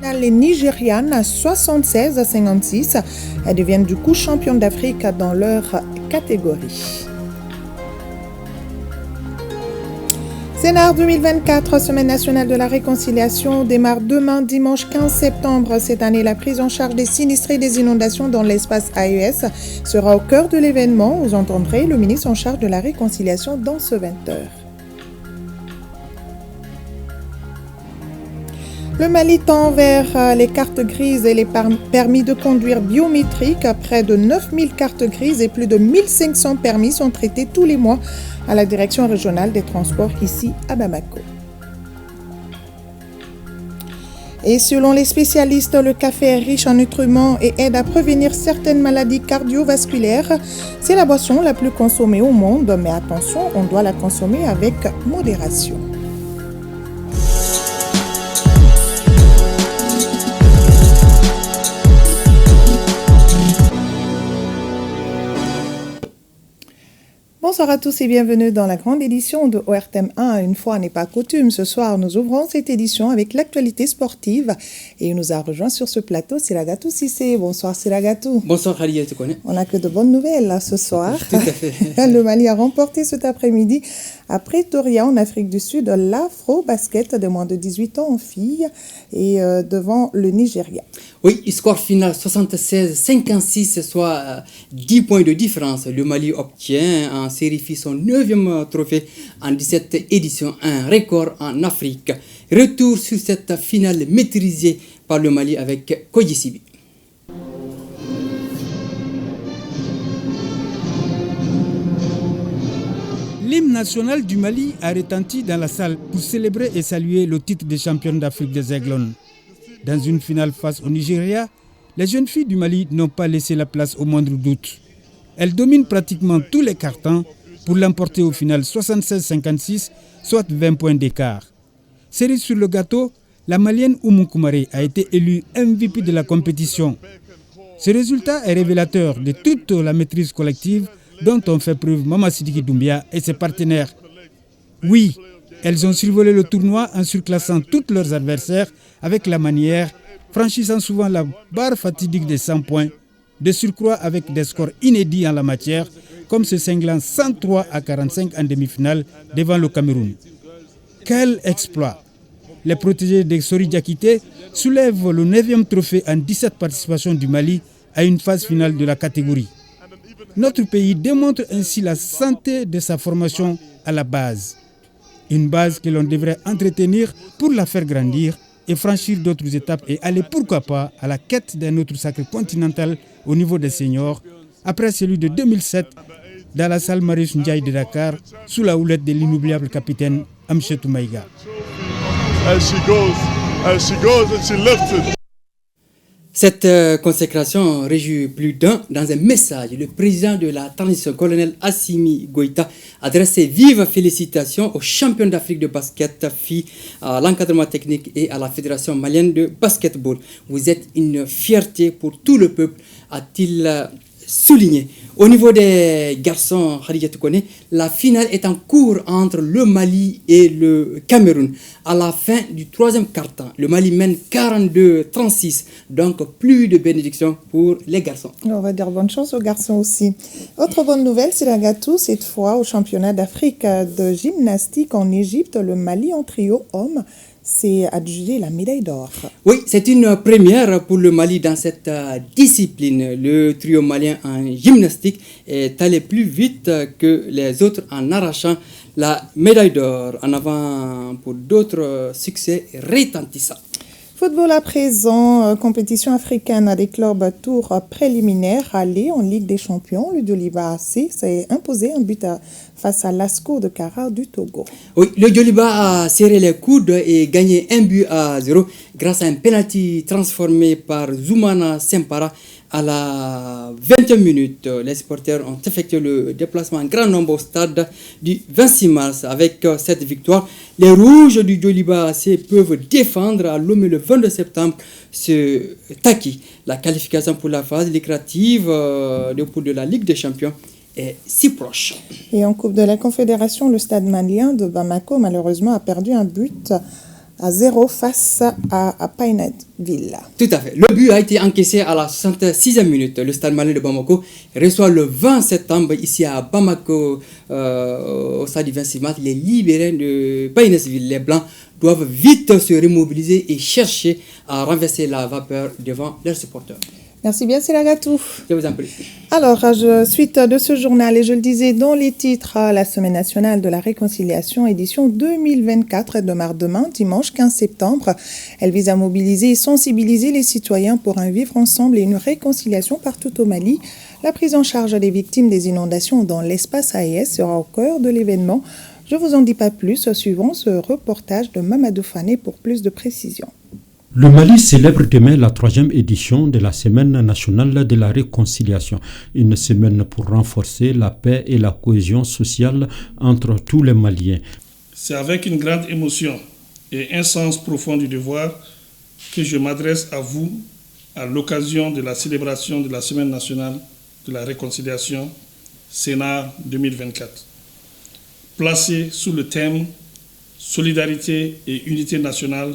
général les Nigérianes 76-56. Elles deviennent du coup championnes d'Afrique dans leur catégorie. Sénart 2024, Semaine nationale de la réconciliation, démarre demain, dimanche 15 septembre. Cette année, la prise en charge des sinistrés des inondations dans l'espace AES sera au cœur de l'événement. Vous entendrez le ministre en charge de la réconciliation dans ce 20h. Le Mali tend vers les cartes grises et les permis de conduire biométriques. Près de 9000 cartes grises et plus de 1500 permis sont traités tous les mois à la direction régionale des transports ici à Bamako. Et selon les spécialistes, le café est riche en nutriments et aide à prévenir certaines maladies cardiovasculaires. C'est la boisson la plus consommée au monde, mais attention, on doit la consommer avec modération. Bonsoir à tous et bienvenue dans la grande édition de ORTM 1. Une fois n'est pas coutume, ce soir nous ouvrons cette édition avec l'actualité sportive et il nous a rejoint sur ce plateau Siragatou Sissé. Bonsoir Siragatou. Bonsoir Khalia, tu connais. On n'a que de bonnes nouvelles là, ce soir. Tout à fait. Le Mali a remporté cet après-midi à Pretoria en Afrique du Sud l'Afro-Basket de moins de 18 ans en filles et devant le Nigeria. Oui, score final 76-56, soit 10 points de différence. Le Mali obtient en série son 9e trophée en 17 éditions, un record en Afrique. Retour sur cette finale maîtrisée par le Mali avec Koyisibi. L'hymne national du Mali a retenti dans la salle pour célébrer et saluer le titre de championne d'Afrique des Aiglones. Dans une finale face au Nigeria, les jeunes filles du Mali n'ont pas laissé la place au moindre doute. Elles dominent pratiquement tous les cartons pour l'emporter au final 76-56, soit 20 points d'écart. Cerise sur le gâteau, la Malienne Oumou Koumaré a été élue MVP de la compétition. Ce résultat est révélateur de toute la maîtrise collective dont ont fait preuve Mama Sidiki Doumbia et ses partenaires. Oui, elles ont survolé le tournoi en surclassant tous leurs adversaires avec la manière, franchissant souvent la barre fatidique des 100 points, de surcroît avec des scores inédits en la matière, comme ce cinglant 103-45 en demi-finale devant le Cameroun. Quel exploit! Les protégés de Sori Diakité soulèvent le 9e trophée en 17 participations du Mali à une phase finale de la catégorie. Notre pays démontre ainsi la santé de sa formation à la base. Une base que l'on devrait entretenir pour la faire grandir et franchir d'autres étapes et aller pourquoi pas à la quête d'un autre sacre continental au niveau des seniors, après celui de 2007 dans la salle Marius Ndiaye de Dakar, sous la houlette de l'inoubliable capitaine Amchetou Maïga. Cette consécration réjouit plus d'un. Dans un message, le président de la transition, colonel Assimi Goïta, a adressé vives félicitations aux champions d'Afrique de basket filles, à l'encadrement technique et à la fédération malienne de basketball. Vous êtes une fierté pour tout le peuple, a-t-il souligné. Au niveau des garçons, Khadija Toukone, la finale est en cours entre le Mali et le Cameroun. À la fin du 3e quart-temps, le Mali mène 42-36, donc plus de bénédictions pour les garçons. On va dire bonne chance aux garçons aussi. Autre bonne nouvelle, c'est la gâteau, cette fois au championnat d'Afrique de gymnastique en Égypte, le Mali en trio homme s'est adjugé la médaille d'or. Oui, c'est une première pour le Mali dans cette discipline. Le trio malien en gymnastique est allé plus vite que les autres en arrachant la médaille d'or. En avant pour d'autres succès retentissants. Football à présent, compétition africaine à des clubs tour préliminaire aller en Ligue des Champions. Le Djoliba AC s'est imposé un but face à l'ASCO de Kara du Togo. Oui, le Djoliba a serré les coudes et gagné 1-0 grâce à un penalty transformé par Zoumana Sempara à la 20e minute. Les supporters ont effectué le déplacement en grand nombre au stade du 26 mars. Avec cette victoire, les Rouges du Djoliba AC peuvent défendre à Lomé le 22 septembre ce Taki. La qualification pour la phase lucrative de poule de la Ligue des Champions est si proche. Et en Coupe de la Confédération, le stade malien de Bamako malheureusement a perdu un but à 0 face à Painaville. Tout à fait. Le but a été encaissé à la 66e minute. Le Stade Malien de Bamako reçoit le 20 septembre ici à Bamako, au stade du 26 mars, les libérés de Painaville. Les Blancs doivent vite se remobiliser et chercher à renverser la vapeur devant leurs supporters. Merci bien, c'est Lagatou. Je vous en prie. Alors, suite de ce journal, et je le disais dans les titres, la Semaine nationale de la réconciliation, édition 2024, démarre demain, dimanche 15 septembre. Elle vise à mobiliser et sensibiliser les citoyens pour un vivre ensemble et une réconciliation partout au Mali. La prise en charge des victimes des inondations dans l'espace AES sera au cœur de l'événement. Je ne vous en dis pas plus, suivant ce reportage de Mamadou Fane pour plus de précisions. Le Mali célèbre demain la 3e édition de la Semaine nationale de la réconciliation, une semaine pour renforcer la paix et la cohésion sociale entre tous les Maliens. C'est avec une grande émotion et un sens profond du devoir que je m'adresse à vous à l'occasion de la célébration de la Semaine nationale de la réconciliation Sénat 2024. Placée sous le thème Solidarité et unité nationale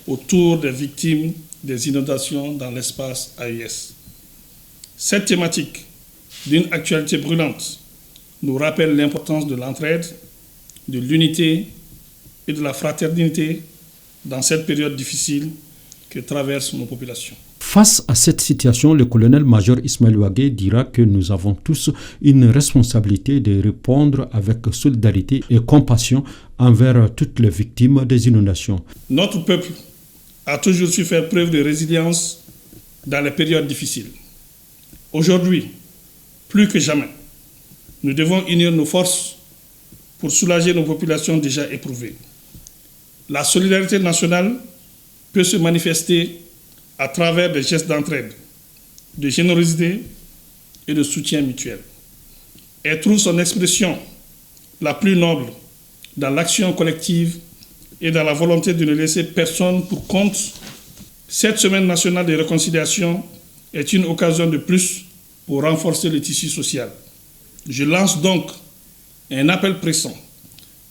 autour des victimes des inondations dans l'espace AES. Cette thématique, d'une actualité brûlante, nous rappelle l'importance de l'entraide, de l'unité et de la fraternité dans cette période difficile que traversent nos populations. Face à cette situation, le colonel-major Ismaël Ouagé dira que nous avons tous une responsabilité de répondre avec solidarité et compassion envers toutes les victimes des inondations. Notre peuple a toujours su faire preuve de résilience dans les périodes difficiles. Aujourd'hui, plus que jamais, nous devons unir nos forces pour soulager nos populations déjà éprouvées. La solidarité nationale peut se manifester à travers des gestes d'entraide, de générosité et de soutien mutuel. Elle trouve son expression la plus noble dans l'action collective et dans la volonté de ne laisser personne pour compte. Cette semaine nationale de réconciliation est une occasion de plus pour renforcer le tissu social. Je lance donc un appel pressant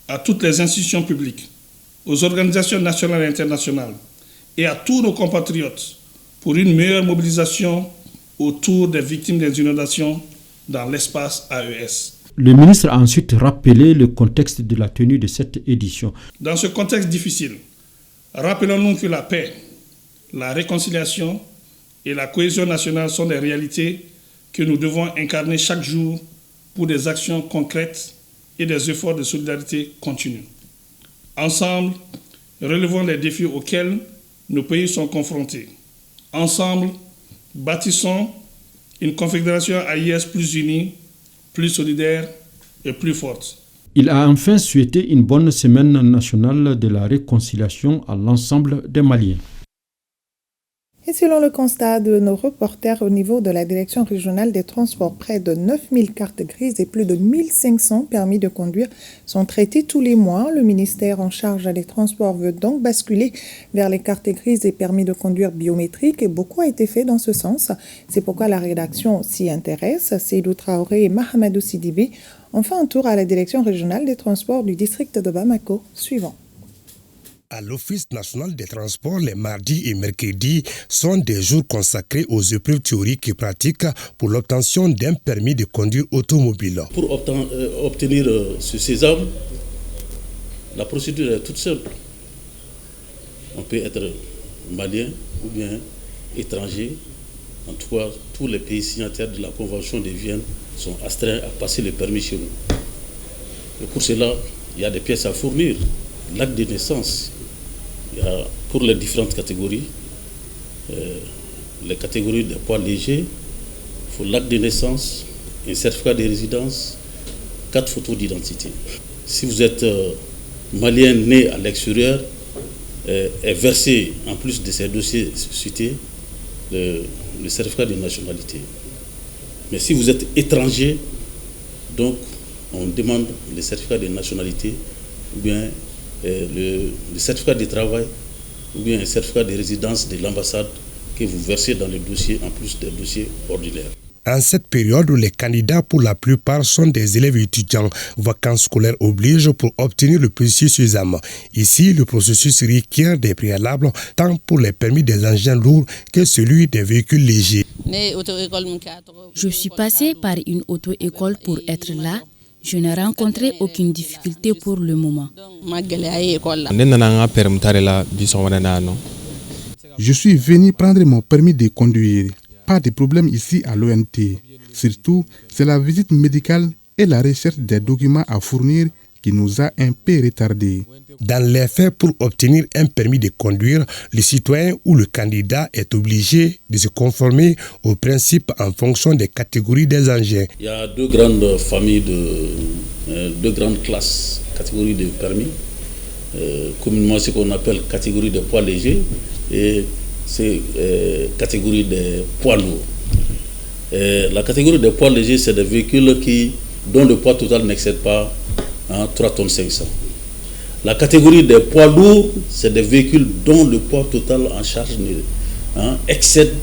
à toutes les institutions publiques, aux organisations nationales et internationales et à tous nos compatriotes pour une meilleure mobilisation autour des victimes des inondations dans l'espace AES. Le ministre a ensuite rappelé le contexte de la tenue de cette édition. Dans ce contexte difficile, rappelons-nous que la paix, la réconciliation et la cohésion nationale sont des réalités que nous devons incarner chaque jour pour des actions concrètes et des efforts de solidarité continus. Ensemble, relevons les défis auxquels nos pays sont confrontés. Ensemble, bâtissons une confédération AES plus unie, plus solidaire et plus forte. Il a enfin souhaité une bonne semaine nationale de la réconciliation à l'ensemble des Maliens. Et selon le constat de nos reporters au niveau de la Direction régionale des transports, près de 9000 cartes grises et plus de 1500 permis de conduire sont traités tous les mois. Le ministère en charge des transports veut donc basculer vers les cartes grises et permis de conduire biométriques et beaucoup a été fait dans ce sens. C'est pourquoi la rédaction s'y intéresse. Seydou Traoré et Mahamadou Sidibé ont fait un tour à la Direction régionale des transports du district de Bamako. Suivant. À l'Office national des transports, les mardis et mercredis sont des jours consacrés aux épreuves théoriques et pratiques pour l'obtention d'un permis de conduire automobile. Pour obtenir ce sésame, la procédure est toute simple. On peut être malien ou bien étranger. En tout cas, tous les pays signataires de la Convention de Vienne sont astreints à passer le permis chez nous. Et pour cela, il y a des pièces à fournir. L'acte de naissance, il y a pour les différentes catégories, les catégories de poids légers, il faut l'acte de naissance, un certificat de résidence, 4 photos d'identité. Si vous êtes malien né à l'extérieur, est versé, en plus de ces dossiers cités, le certificat de nationalité. Mais si vous êtes étranger, donc on demande le certificat de nationalité ou bien le certificat de travail ou bien un certificat de résidence de l'ambassade que vous versez dans le dossier en plus des dossiers ordinaires. En cette période, les candidats pour la plupart sont des élèves étudiants. Vacances scolaires obligent pour obtenir le processus examen. Ici, le processus requiert des préalables tant pour les permis des engins lourds que celui des véhicules légers. Je suis passé par une auto-école pour être là. Je n'ai rencontré aucune difficulté pour le moment. Je suis venu prendre mon permis de conduire. Pas de problème ici à l'ONT. Surtout, c'est la visite médicale et la recherche des documents à fournir qui nous a un peu retardés. Dans les faits, pour obtenir un permis de conduire, le citoyen ou le candidat est obligé de se conformer aux principes en fonction des catégories des engins. Il y a deux grandes familles, deux grandes classes, catégories de permis. Communément, ce qu'on appelle catégorie de poids légers et c'est catégorie de poids lourds. La catégorie de poids légers, c'est des véhicules dont le poids total n'excède pas 3 tonnes 500. La catégorie des poids lourds, c'est des véhicules dont le poids total en charge excède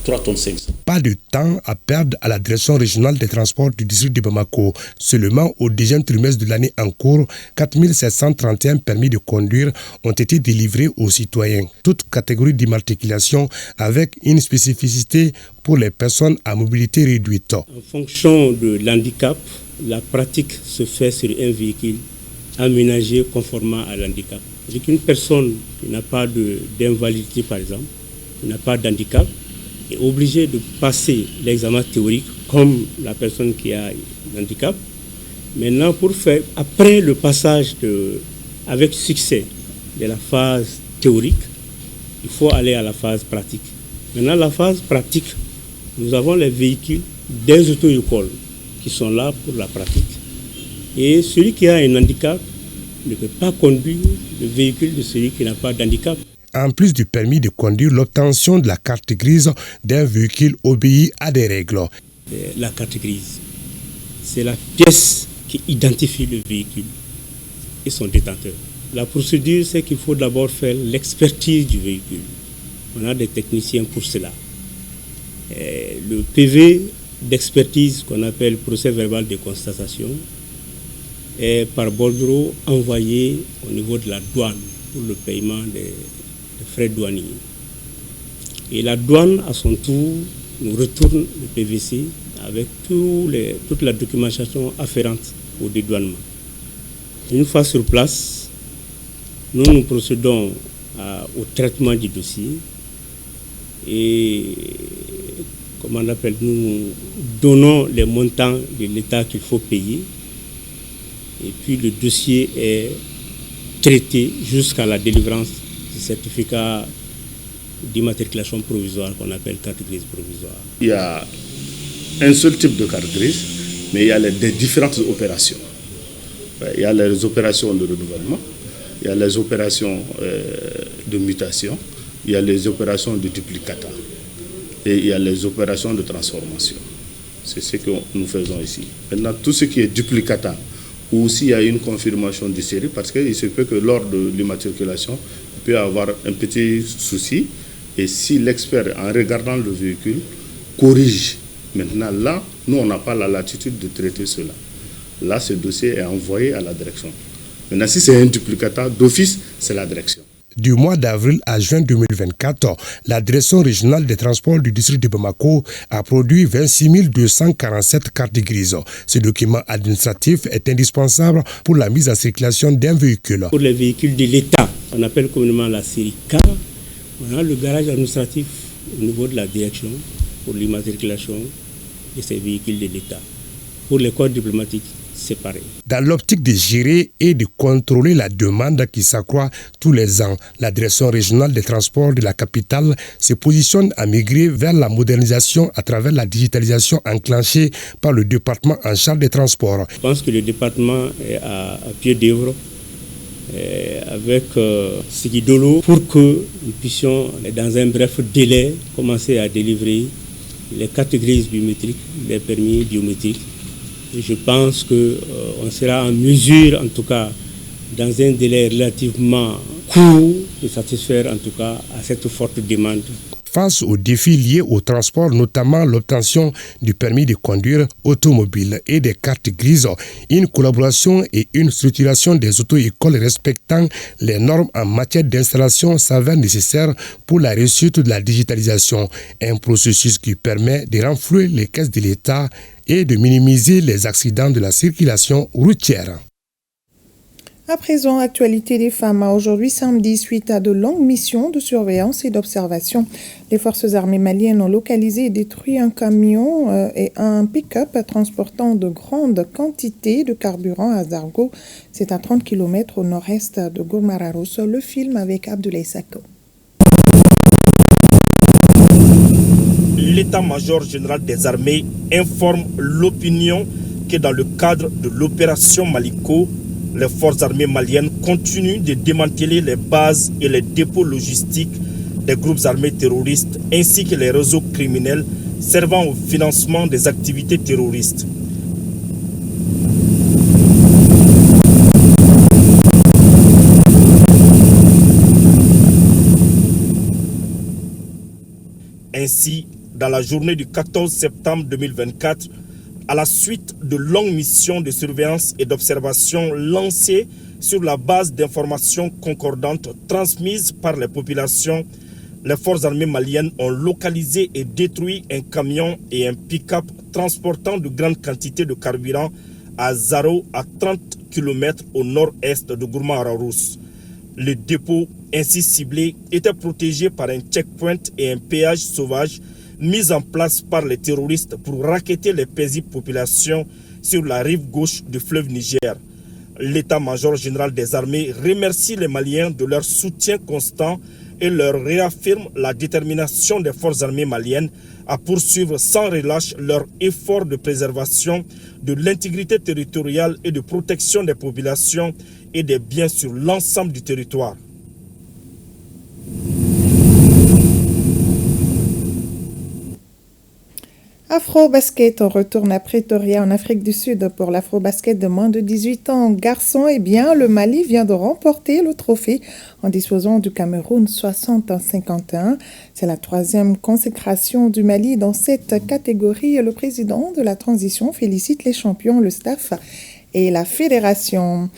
3 tonnes 500. Pas de temps à perdre à la direction régionale des transports du district de Bamako. Seulement au deuxième trimestre de l'année en cours, 4731 permis de conduire ont été délivrés aux citoyens, toutes catégories d'immatriculation avec une spécificité pour les personnes à mobilité réduite. En fonction de l'handicap, la pratique se fait sur un véhicule aménagé conformément à l'handicap. C'est une personne qui n'a pas d'invalidité, par exemple, qui n'a pas d'handicap, est obligée de passer l'examen théorique comme la personne qui a un handicap. Maintenant, après le passage avec succès de la phase théorique, il faut aller à la phase pratique. Maintenant, la phase pratique, nous avons les véhicules des auto-écoles qui sont là pour la pratique. Et celui qui a un handicap ne peut pas conduire le véhicule de celui qui n'a pas d'handicap. En plus du permis de conduire, l'obtention de la carte grise d'un véhicule obéit à des règles. La carte grise, c'est la pièce qui identifie le véhicule et son détenteur. La procédure, c'est qu'il faut d'abord faire l'expertise du véhicule. On a des techniciens pour cela. Le PV d'expertise qu'on appelle procès verbal de constatation est par bordereau envoyé au niveau de la douane pour le paiement des frais douaniers. Et la douane, à son tour, nous retourne le PVC avec toute la documentation afférente au dédouanement. Une fois sur place, nous procédons au traitement du dossier et nous donnons les montants de l'État qu'il faut payer. Et puis le dossier est traité jusqu'à la délivrance du certificat d'immatriculation provisoire qu'on appelle carte grise provisoire. Il y a un seul type de carte grise, mais il y a des différentes opérations. Il y a les opérations de renouvellement, il y a les opérations de mutation, il y a les opérations de duplicata et il y a les opérations de transformation. C'est ce que nous faisons ici. Maintenant, tout ce qui est duplicata, ou s'il y a une confirmation de série, parce qu'il se peut que lors de l'immatriculation, il peut y avoir un petit souci, et si l'expert, en regardant le véhicule, corrige, maintenant là, nous on n'a pas la latitude de traiter cela. Là, ce dossier est envoyé à la direction. Maintenant, si c'est un duplicata, d'office, c'est la direction. Du mois d'avril à juin 2024, la direction régionale des transports du district de Bamako a produit 26 247 cartes grises. Ce document administratif est indispensable pour la mise en circulation d'un véhicule. Pour les véhicules de l'État, on appelle communément la série K, on a le garage administratif au niveau de la direction pour l'immatriculation de ces véhicules de l'État. Pour les corps diplomatiques, c'est pareil. Dans l'optique de gérer et de contrôler la demande qui s'accroît tous les ans, la direction régionale des transports de la capitale se positionne à migrer vers la modernisation à travers la digitalisation enclenchée par le département en charge des transports. Je pense que le département est à pied d'œuvre avec Sigidolo pour que nous puissions, dans un bref délai, commencer à délivrer les cartes grises biométriques, les permis biométriques. Et je pense qu'on sera en mesure, en tout cas, dans un délai relativement court, de satisfaire en tout cas à cette forte demande. face aux défis liés au transport, notamment l'obtention du permis de conduire automobile et des cartes grises. Une collaboration et une structuration des auto-écoles respectant les normes en matière d'installation s'avère nécessaire pour la réussite de la digitalisation, un processus qui permet de renflouer les caisses de l'État et de minimiser les accidents de la circulation routière. À présent, actualité des femmes. Aujourd'hui, samedi, suite à de longues missions de surveillance et d'observation, les forces armées maliennes ont localisé et détruit un camion et un pick-up transportant de grandes quantités de carburant à Zargo. C'est à 30 km au nord-est de Gourmararos. Le film avec Abdoulaye Sako. L'état-major général des armées informe l'opinion que dans le cadre de l'opération Maliko, les forces armées maliennes continuent de démanteler les bases et les dépôts logistiques des groupes armés terroristes ainsi que les réseaux criminels servant au financement des activités terroristes. Ainsi, dans la journée du 14 septembre 2024, à la suite de longues missions de surveillance et d'observation lancées sur la base d'informations concordantes transmises par les populations, les forces armées maliennes ont localisé et détruit un camion et un pick-up transportant de grandes quantités de carburant à Zaro, à 30 km au nord-est de Gourma-Ararousse. Le dépôt, ainsi ciblé, était protégé par un checkpoint et un péage sauvage mis en place par les terroristes pour racketter les paisibles populations sur la rive gauche du fleuve Niger. L'état-major général des armées remercie les Maliens de leur soutien constant et leur réaffirme la détermination des forces armées maliennes à poursuivre sans relâche leur effort de préservation de l'intégrité territoriale et de protection des populations et des biens sur l'ensemble du territoire. Afro-basket, on retourne à Pretoria en Afrique du Sud pour l'afro-basket de moins de 18 ans. Garçon, eh bien, le Mali vient de remporter le trophée en disposant du Cameroun 60-51. C'est la 3e consécration du Mali dans cette catégorie. Le président de la transition félicite les champions, le staff et la fédération.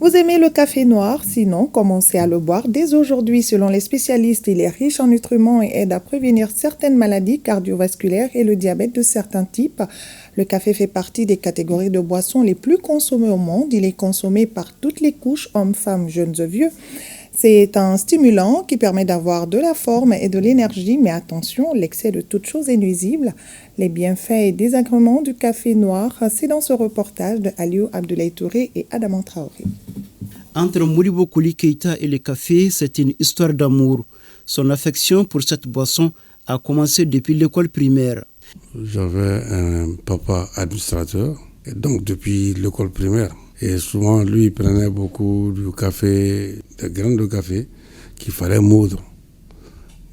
Vous aimez le café noir? Sinon, commencez à le boire dès aujourd'hui. Selon les spécialistes, il est riche en nutriments et aide à prévenir certaines maladies cardiovasculaires et le diabète de certains types. Le café fait partie des catégories de boissons les plus consommées au monde. Il est consommé par toutes les couches, hommes, femmes, jeunes et vieux. C'est un stimulant qui permet d'avoir de la forme et de l'énergie, mais attention, l'excès de toute chose est nuisible. Les bienfaits et désagréments du café noir, c'est dans ce reportage de Aliou Abdoulaye Touré et Adama Traoré. Entre Modibo Koli Keïta et le café, c'est une histoire d'amour. Son affection pour cette boisson a commencé depuis l'école primaire. J'avais un papa administrateur, et donc depuis l'école primaire. Et souvent, lui, il prenait beaucoup de café, des graines de café qu'il fallait moudre.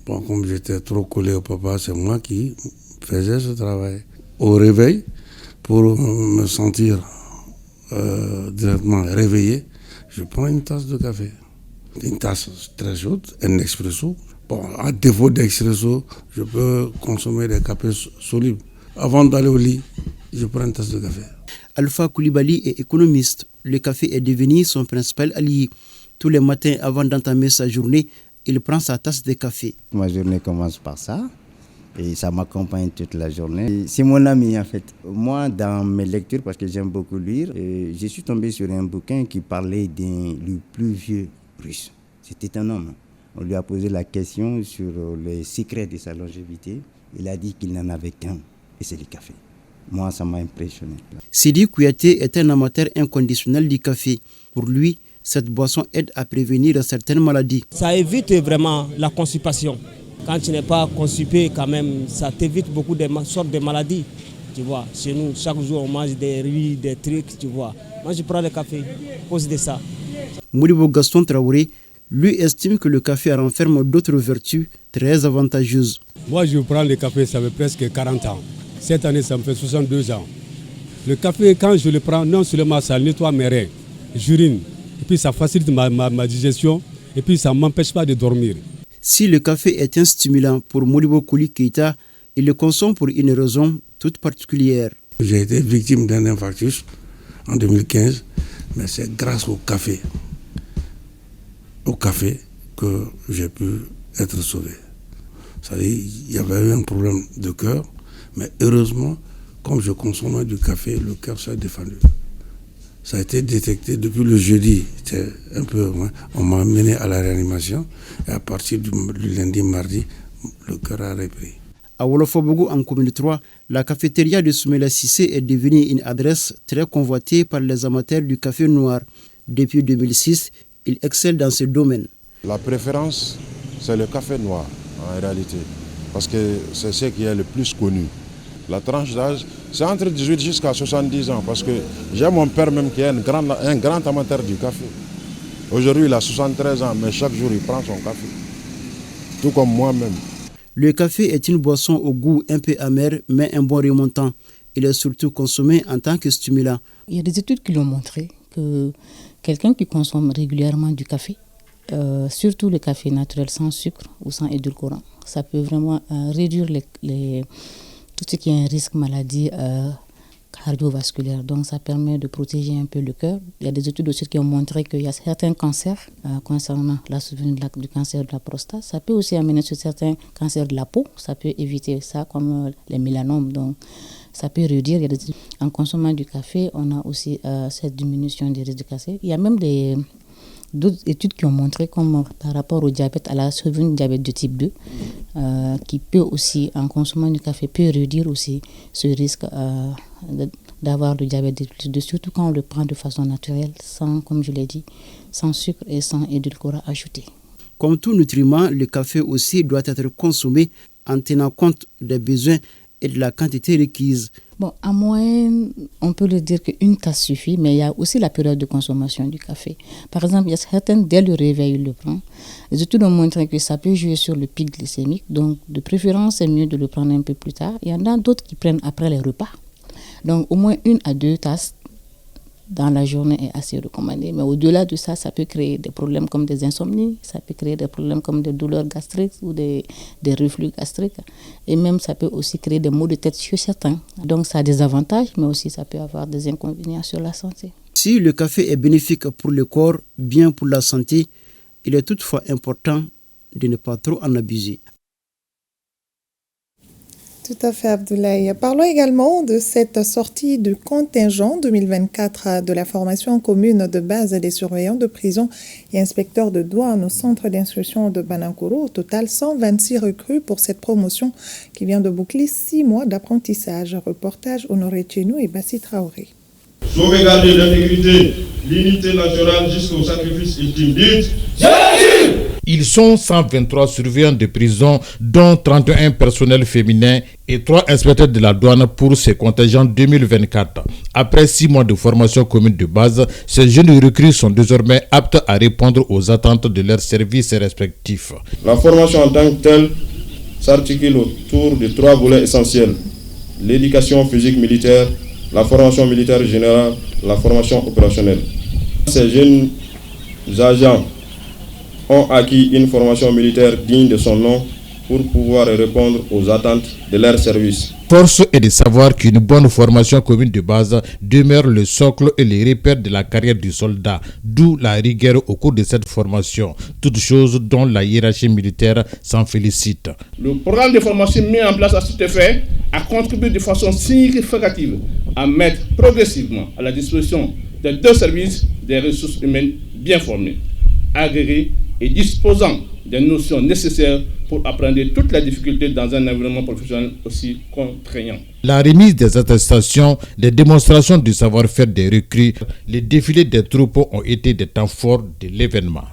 Bon, comme j'étais trop collé au papa, c'est moi qui faisais ce travail. Au réveil, pour me sentir directement réveillé, je prends une tasse de café. Une tasse très chaude, un expresso. Bon, à défaut d'expresso, je peux consommer des cafés solides. Avant d'aller au lit, je prends une tasse de café. Alpha Koulibaly est économiste. Le café est devenu son principal allié. Tous les matins, avant d'entamer sa journée, il prend sa tasse de café. Ma journée commence par ça et ça m'accompagne toute la journée. C'est mon ami en fait. Moi, dans mes lectures, parce que j'aime beaucoup lire, je suis tombé sur un bouquin qui parlait du plus vieux russe. C'était un homme. On lui a posé la question sur les secrets de sa longévité. Il a dit qu'il n'en avait qu'un, et c'est le café. Moi, ça m'a impressionné. Sidi Kouyaté est un amateur inconditionnel du café. Pour lui, cette boisson aide à prévenir certaines maladies. Ça évite vraiment la constipation. Quand tu n'es pas constipé, quand même, ça t'évite beaucoup de sortes de maladies. Tu vois, chez nous, chaque jour, on mange des riz, des trucs, tu vois. Moi, je prends le café à cause de ça. Modibo Gaston Traoré, lui, estime que le café renferme d'autres vertus très avantageuses. Moi, je prends le café, ça fait presque 40 ans. Cette année, ça me fait 62 ans. Le café, quand je le prends, non seulement ça nettoie mes reins, j'urine, et puis ça facilite ma digestion, et puis ça ne m'empêche pas de dormir. Si le café est un stimulant pour Modibo Kouli Keïta, il le consomme pour une raison toute particulière. J'ai été victime d'un infarctus en 2015, mais c'est grâce au café que j'ai pu être sauvé. C'est-à-dire, il y avait eu un problème de cœur, mais heureusement, comme je consommais du café, le cœur s'est défendu. Ça a été détecté depuis le jeudi. On m'a amené à la réanimation et à partir du lundi, mardi, le cœur a repris. À Wolofobougou, en commune 3, la cafétéria de Soumela Sissé est devenue une adresse très convoitée par les amateurs du café noir. Depuis 2006, il excelle dans ce domaine. La préférence, c'est le café noir, en réalité, parce que c'est ce qui est le plus connu. La tranche d'âge, c'est entre 18 jusqu'à 70 ans, parce que j'ai mon père même qui est un grand amateur du café. Aujourd'hui, il a 73 ans, mais chaque jour, il prend son café, tout comme moi-même. Le café est une boisson au goût un peu amer, mais un bon remontant. Il est surtout consommé en tant que stimulant. Il y a des études qui l'ont montré que quelqu'un qui consomme régulièrement du café, surtout le café naturel sans sucre ou sans édulcorant, ça peut vraiment réduire tout ce qui est un risque maladie cardiovasculaire. Donc ça permet de protéger un peu le cœur. Il y a des études aussi qui ont montré qu'il y a certains cancers concernant la survenue du cancer de la prostate. Ça peut aussi amener sur certains cancers de la peau. Ça peut éviter ça comme les mélanomes. Donc ça peut réduire. Il y a en consommant du café, on a aussi cette diminution des risques de cancer. Il y a même d'autres études qui ont montré comme par rapport au diabète, à la survenue du diabète de type 2, qui peut aussi, en consommant du café, peut réduire aussi ce risque d'avoir le diabète de type 2, surtout quand on le prend de façon naturelle, sans, comme je l'ai dit, sans sucre et sans édulcorant ajouté. Comme tout nutriment, le café aussi doit être consommé en tenant compte des besoins et de la quantité requise. Bon, en moyenne, on peut le dire qu'une tasse suffit, mais il y a aussi la période de consommation du café. Par exemple, il y a certains, dès le réveil, ils le prennent. Les études ont montré que ça peut jouer sur le pic glycémique, donc de préférence, c'est mieux de le prendre un peu plus tard. Il y en a d'autres qui prennent après les repas. Donc, au moins 1 à 2 tasses dans la journée est assez recommandé. Mais au-delà de ça, ça peut créer des problèmes comme des insomnies, ça peut créer des problèmes comme des douleurs gastriques ou des reflux gastriques. Et même, ça peut aussi créer des maux de tête chez certains. Donc, ça a des avantages, mais aussi ça peut avoir des inconvénients sur la santé. Si le café est bénéfique pour le corps, bien pour la santé, il est toutefois important de ne pas trop en abuser. Tout à fait, Abdoulaye. Parlons également de cette sortie de contingent 2024 de la formation commune de base des surveillants de prison et inspecteurs de douane au centre d'instruction de Banankoro. Au total, 126 recrues pour cette promotion qui vient de boucler 6 mois d'apprentissage. Reportage Honoré Tchenou et Bassi Traoré. Sauvegarder l'intégrité, l'unité nationale jusqu'au sacrifice ultime. Ils sont 123 surveillants de prison, dont 31 personnels féminins et 3 inspecteurs de la douane pour ces contingents 2024. Après 6 mois de formation commune de base, ces jeunes recrues sont désormais aptes à répondre aux attentes de leurs services respectifs. La formation en tant que telle s'articule autour de 3 volets essentiels: l'éducation physique militaire, la formation militaire générale, la formation opérationnelle. Ces jeunes agents ont acquis une formation militaire digne de son nom pour pouvoir répondre aux attentes de leur service. Force est de savoir qu'une bonne formation commune de base demeure le socle et les repères de la carrière du soldat, d'où la rigueur au cours de cette formation, toute chose dont la hiérarchie militaire s'en félicite. Le programme de formation mis en place à cet effet a contribué de façon significative à mettre progressivement à la disposition des 2 services des ressources humaines bien formées, aguerries et disposant des notions nécessaires pour apprendre toutes les difficultés dans un environnement professionnel aussi contraignant. La remise des attestations, les démonstrations du savoir-faire des recrues, les défilés des troupes ont été des temps forts de l'événement.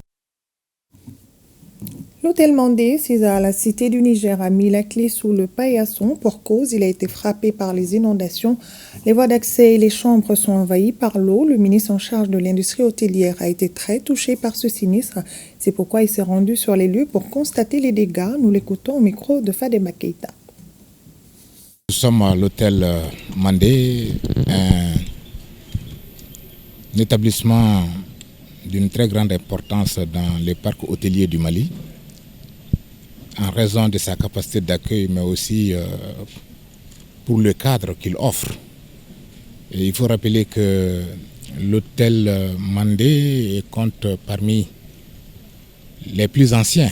L'hôtel Mandé, situé à la cité du Niger, a mis la clé sous le paillasson. Pour cause, il a été frappé par les inondations. Les voies d'accès et les chambres sont envahies par l'eau. Le ministre en charge de l'industrie hôtelière a été très touché par ce sinistre. C'est pourquoi il s'est rendu sur les lieux pour constater les dégâts. Nous l'écoutons au micro de Fadema Keïta. Nous sommes à l'hôtel Mandé, un établissement d'une très grande importance dans les parcs hôteliers du Mali. en raison de sa capacité d'accueil, mais aussi pour le cadre qu'il offre. Et il faut rappeler que l'hôtel Mandé compte parmi les plus anciens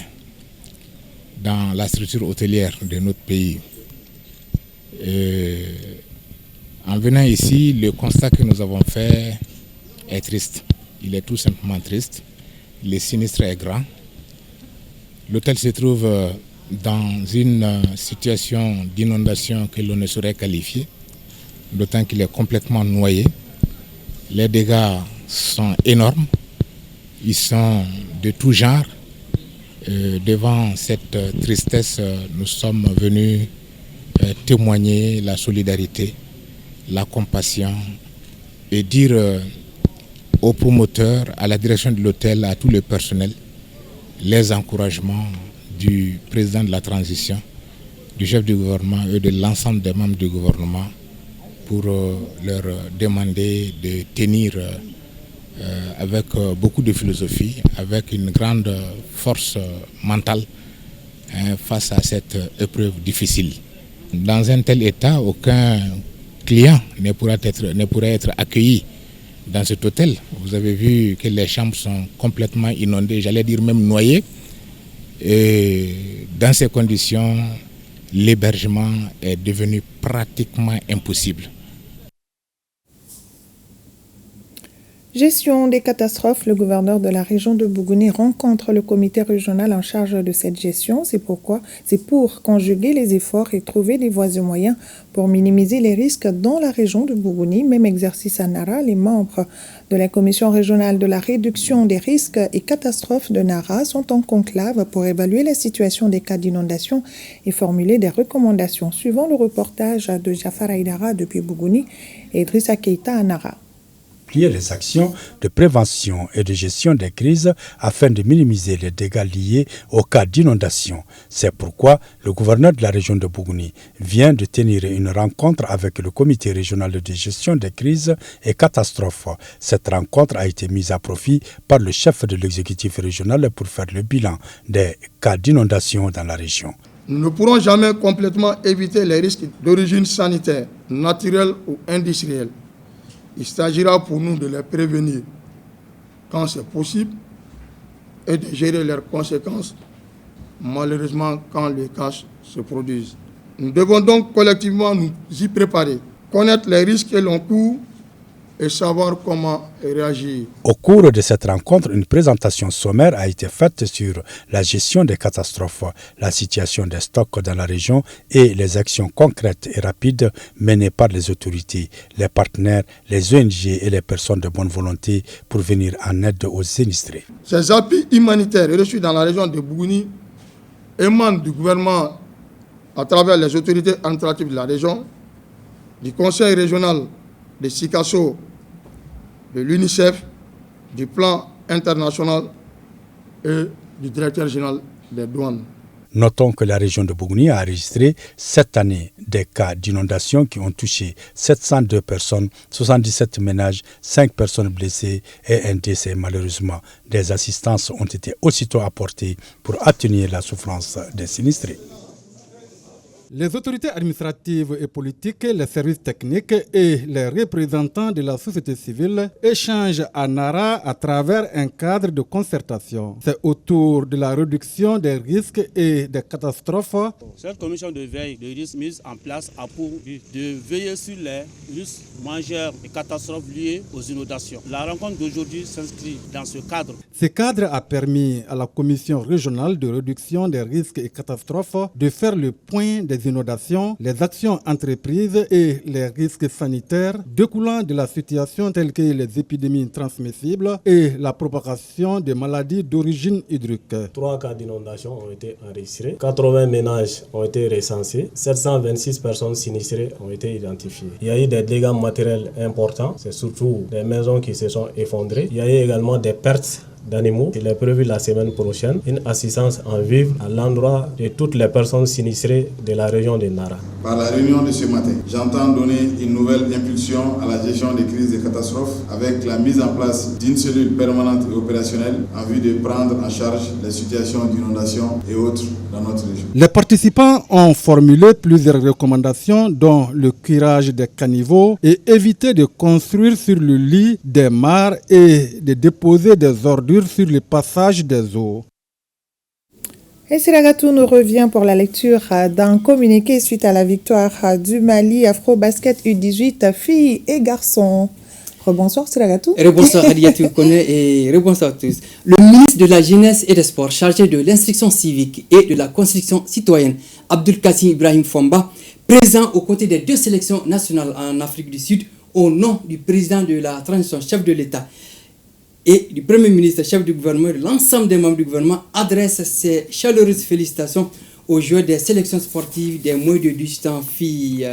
dans la structure hôtelière de notre pays. Et en venant ici, le constat que nous avons fait est triste. Il est tout simplement triste. Le sinistre est grand. L'hôtel se trouve dans une situation d'inondation que l'on ne saurait qualifier, d'autant qu'il est complètement noyé. Les dégâts sont énormes. Ils sont de tout genre. Devant cette tristesse, nous sommes venus témoigner la solidarité, la compassion et dire aux promoteurs, à la direction de l'hôtel, à tout le personnel, les encouragements du président de la transition, du chef du gouvernement et de l'ensemble des membres du gouvernement pour leur demander de tenir avec beaucoup de philosophie, avec une grande force mentale face à cette épreuve difficile. Dans un tel état, aucun client ne pourrait être accueilli dans cet hôtel. Vous avez vu que les chambres sont complètement inondées, j'allais dire même noyées. Et dans ces conditions, l'hébergement est devenu pratiquement impossible. Gestion des catastrophes, le gouverneur de la région de Bougouni rencontre le comité régional en charge de cette gestion. C'est pour conjuguer les efforts et trouver des voies et moyens pour minimiser les risques dans la région de Bougouni. Même exercice à Nara, les membres de la commission régionale de la réduction des risques et catastrophes de Nara sont en conclave pour évaluer la situation des cas d'inondation et formuler des recommandations. Suivant le reportage de Jafar Aïdara depuis Bougouni et Idrissa Keïta à Nara. Les actions de prévention et de gestion des crises afin de minimiser les dégâts liés aux cas d'inondation. C'est pourquoi le gouverneur de la région de Bougouni vient de tenir une rencontre avec le comité régional de gestion des crises et catastrophes. Cette rencontre a été mise à profit par le chef de l'exécutif régional pour faire le bilan des cas d'inondation dans la région. Nous ne pourrons jamais complètement éviter les risques d'origine sanitaire, naturelle ou industrielle. Il s'agira pour nous de les prévenir quand c'est possible et de gérer leurs conséquences, malheureusement, quand les cas se produisent. Nous devons donc collectivement nous y préparer, connaître les risques que l'on court et savoir comment réagir. Au cours de cette rencontre, une présentation sommaire a été faite sur la gestion des catastrophes, la situation des stocks dans la région et les actions concrètes et rapides menées par les autorités, les partenaires, les ONG et les personnes de bonne volonté pour venir en aide aux sinistrés. Ces appuis humanitaires reçus dans la région de Bougouni émanent du gouvernement à travers les autorités administratives de la région, du conseil régional de Sikasso, de l'UNICEF, du plan international et du directeur général des douanes. Notons que la région de Bougouni a enregistré cette année des cas d'inondation qui ont touché 702 personnes, 77 ménages, 5 personnes blessées et un décès malheureusement. Des assistances ont été aussitôt apportées pour atténuer la souffrance des sinistrés. Les autorités administratives et politiques, les services techniques et les représentants de la société civile échangent à Nara à travers un cadre de concertation. C'est autour de la réduction des risques et des catastrophes. Cette commission de veille de risques mise en place a pour but de veiller sur les risques majeurs et catastrophes liées aux inondations. La rencontre d'aujourd'hui s'inscrit dans ce cadre. Ce cadre a permis à la commission régionale de réduction des risques et catastrophes de faire le point des inondations, les actions entreprises et les risques sanitaires découlant de la situation telle que les épidémies transmissibles et la propagation des maladies d'origine hydrique. 3 cas d'inondation ont été enregistrés, 80 ménages ont été recensés, 726 personnes sinistrées ont été identifiées. Il y a eu des dégâts matériels importants, c'est surtout des maisons qui se sont effondrées. Il y a eu également des pertes d'animaux. Il est prévu la semaine prochaine une assistance en vivre à l'endroit de toutes les personnes sinistrées de la région de Nara. par la réunion de ce matin, j'entends donner une nouvelle impulsion à la gestion des crises et catastrophes avec la mise en place d'une cellule permanente et opérationnelle en vue de prendre en charge les situations d'inondation et autres dans notre région. Les participants ont formulé plusieurs recommandations dont le curage des caniveaux et éviter de construire sur le lit des mares et de déposer des ordures sur le passage des eaux. Et Silagatou nous revient pour la lecture d'un communiqué suite à la victoire du Mali Afro-Basket U18 filles et garçons. Rebonsoir Silagatou. Rebonsoir Hadiatou Kone et rebonsoir à tous. Le ministre de la Jeunesse et des Sports chargé de l'instruction civique et de la construction citoyenne, Abdul Kassim Ibrahim Fomba, présent aux côtés des 2 sélections nationales en Afrique du Sud, au nom du président de la transition, chef de l'État, et du Premier ministre, chef du gouvernement, et l'ensemble des membres du gouvernement, adresse ses chaleureuses félicitations aux joueurs des sélections sportives des moins de 18 ans, filles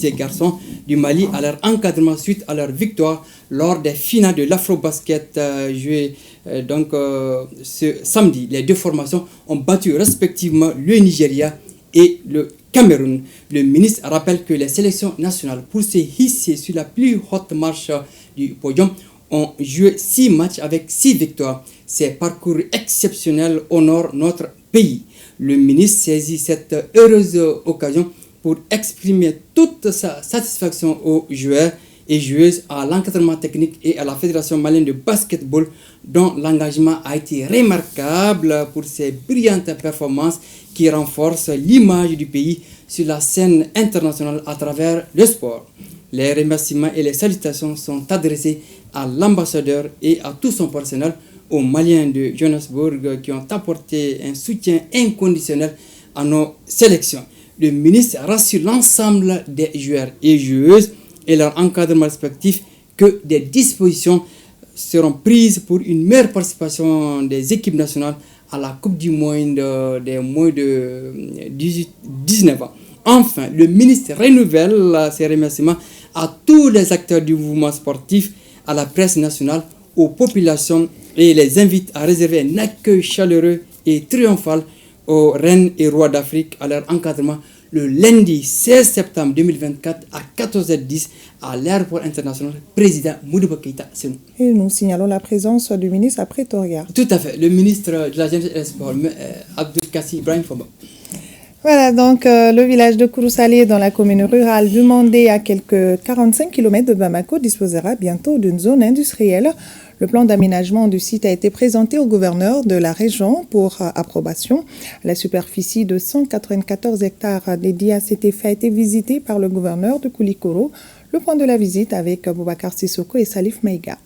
et garçons du Mali, à leur encadrement suite à leur victoire lors des finales de l'Afro-Basket jouées ce samedi. Les 2 formations ont battu respectivement le Nigeria et le Cameroun. Le ministre rappelle que les sélections nationales, pour se hisser sur la plus haute marche du podium, ont joué 6 matchs avec 6 victoires. Ces parcours exceptionnels honorent notre pays. Le ministre saisit cette heureuse occasion pour exprimer toute sa satisfaction aux joueurs et joueuses, à l'encadrement technique et à la Fédération malienne de basketball, dont l'engagement a été remarquable pour ses brillantes performances qui renforcent l'image du pays sur la scène internationale à travers le sport. Les remerciements et les salutations sont adressés à l'ambassadeur et à tout son personnel, aux Maliens de Johannesburg qui ont apporté un soutien inconditionnel à nos sélections. Le ministre rassure l'ensemble des joueurs et joueuses et leur encadrement respectif que des dispositions seront prises pour une meilleure participation des équipes nationales à la Coupe du Monde des moins de 19 ans. Enfin, le ministre renouvelle ses remerciements à tous les acteurs du mouvement sportif, à la presse nationale, aux populations et les invite à réserver un accueil chaleureux et triomphal aux reines et rois d'Afrique à leur encadrement le lundi 16 septembre 2024 à 14h10 à l'aéroport international président Modibo Keïta. Et nous signalons la présence du ministre à Pretoria. Tout à fait, le ministre de la Jeunesse et des Sports, Abdul Kassim Ibrahim Fomba. Voilà, donc le village de Kourousalé dans la commune rurale du Mandé, à quelques 45 km de Bamako, disposera bientôt d'une zone industrielle. Le plan d'aménagement du site a été présenté au gouverneur de la région pour approbation. La superficie de 194 hectares dédiée à cet effet a été visitée par le gouverneur de Koulikoro. Le point de la visite avec Boubacar Sissoko et Salif Maïga.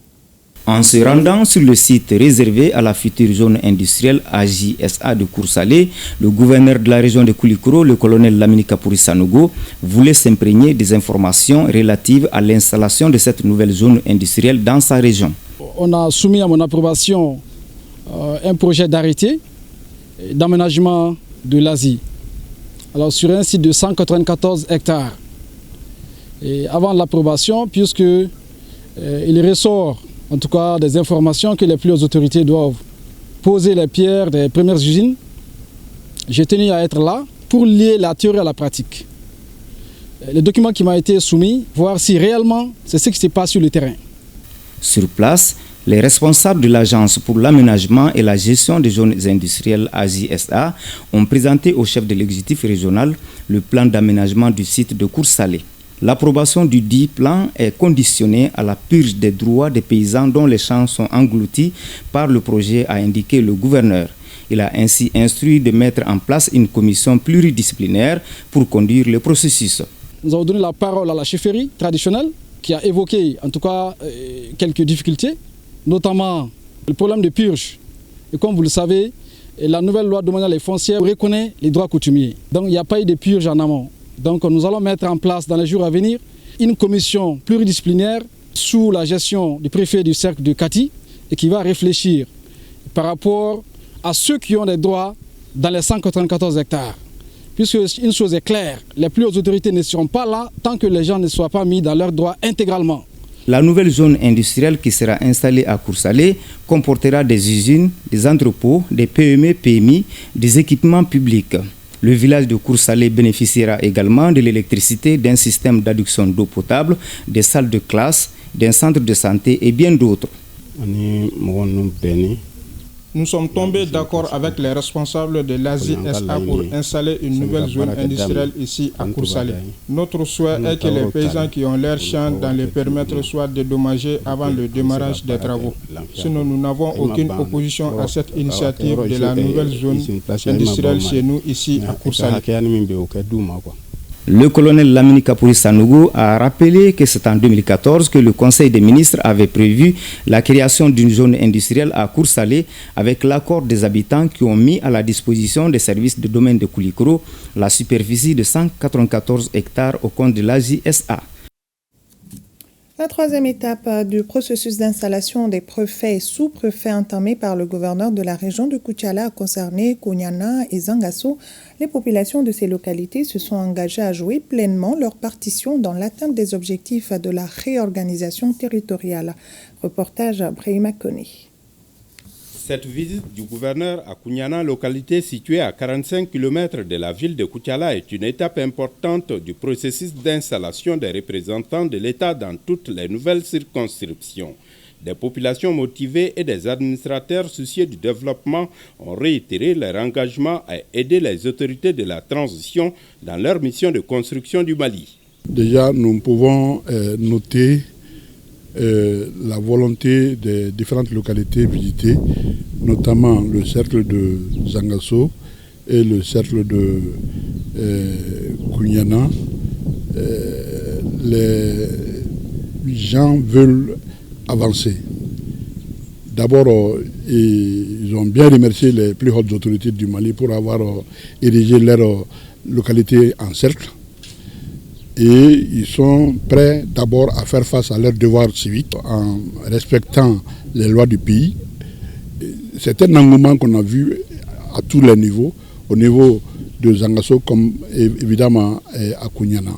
En se rendant sur le site réservé à la future zone industrielle AJSA de Kourousalé, le gouverneur de la région de Koulikoro, le colonel Lamini Kapouri Sanogo, voulait s'imprégner des informations relatives à l'installation de cette nouvelle zone industrielle dans sa région. On a soumis à mon approbation un projet d'arrêté d'aménagement de l'Asie. Alors sur un site de 194 hectares. Et avant l'approbation, puisque il ressort en tout cas des informations que les plus hautes autorités doivent poser les pierres des premières usines, j'ai tenu à être là pour lier la théorie à la pratique. Le document qui m'a été soumis, voir si réellement c'est ce qui se passe sur le terrain. Sur place, les responsables de l'Agence pour l'aménagement et la gestion des zones industrielles AJSA ont présenté au chef de l'exécutif régional le plan d'aménagement du site de Kourousalé. L'approbation du dit plan est conditionnée à la purge des droits des paysans dont les champs sont engloutis par le projet, a indiqué le gouverneur. Il a ainsi instruit de mettre en place une commission pluridisciplinaire pour conduire le processus. Nous avons donné la parole à la chefferie traditionnelle qui a évoqué en tout cas quelques difficultés, notamment le problème de purge. Et comme vous le savez, la nouvelle loi domaniale et foncière reconnaît les droits coutumiers. Donc il n'y a pas eu de purge en amont. Donc nous allons mettre en place dans les jours à venir une commission pluridisciplinaire sous la gestion du préfet du cercle de Kati et qui va réfléchir par rapport à ceux qui ont des droits dans les 194 hectares. Puisque une chose est claire, les plus hautes autorités ne seront pas là tant que les gens ne soient pas mis dans leurs droits intégralement. La nouvelle zone industrielle qui sera installée à Kourousalé comportera des usines, des entrepôts, des PME, PMI, des équipements publics. Le village de Koursalé bénéficiera également de l'électricité, d'un système d'adduction d'eau potable, des salles de classe, d'un centre de santé et bien d'autres. Nous sommes tombés d'accord avec les responsables de l'Asie SA pour installer une nouvelle zone industrielle ici à Koursalé. Notre souhait est que les paysans qui ont leurs champs dans les périmètres soient dédommagés avant le démarrage des travaux. Sinon, nous n'avons aucune opposition à cette initiative de la nouvelle zone industrielle chez nous ici à Koursalé. Le colonel Lamini Kapouri Sanogo a rappelé que c'est en 2014 que le Conseil des ministres avait prévu la création d'une zone industrielle à Koursalé avec l'accord des habitants qui ont mis à la disposition des services de domaine de Koulikoro la superficie de 194 hectares au compte de l'Asie SA. La troisième étape du processus d'installation des préfets et sous-préfets entamé par le gouverneur de la région de Koutiala a concerné Kougnana et Zangasso. Les populations de ces localités se sont engagées à jouer pleinement leur partition dans l'atteinte des objectifs de la réorganisation territoriale. Reportage Brahima Kone. Cette visite du gouverneur à Kougnana, localité située à 45 km de la ville de Koutiala, est une étape importante du processus d'installation des représentants de l'État dans toutes les nouvelles circonscriptions. Des populations motivées et des administrateurs soucieux du développement ont réitéré leur engagement à aider les autorités de la transition dans leur mission de construction du Mali. Déjà, nous pouvons noter la volonté des différentes localités visitées, notamment le cercle de Zangasso et le cercle de Kougnana. Les gens veulent avancer. D'abord, ils ont bien remercié les plus hautes autorités du Mali pour avoir érigé leur localité en cercle. Et ils sont prêts d'abord à faire face à leurs devoirs civiques en respectant les lois du pays. C'est un engouement qu'on a vu à tous les niveaux, au niveau de Zangasso comme évidemment à Kougnana.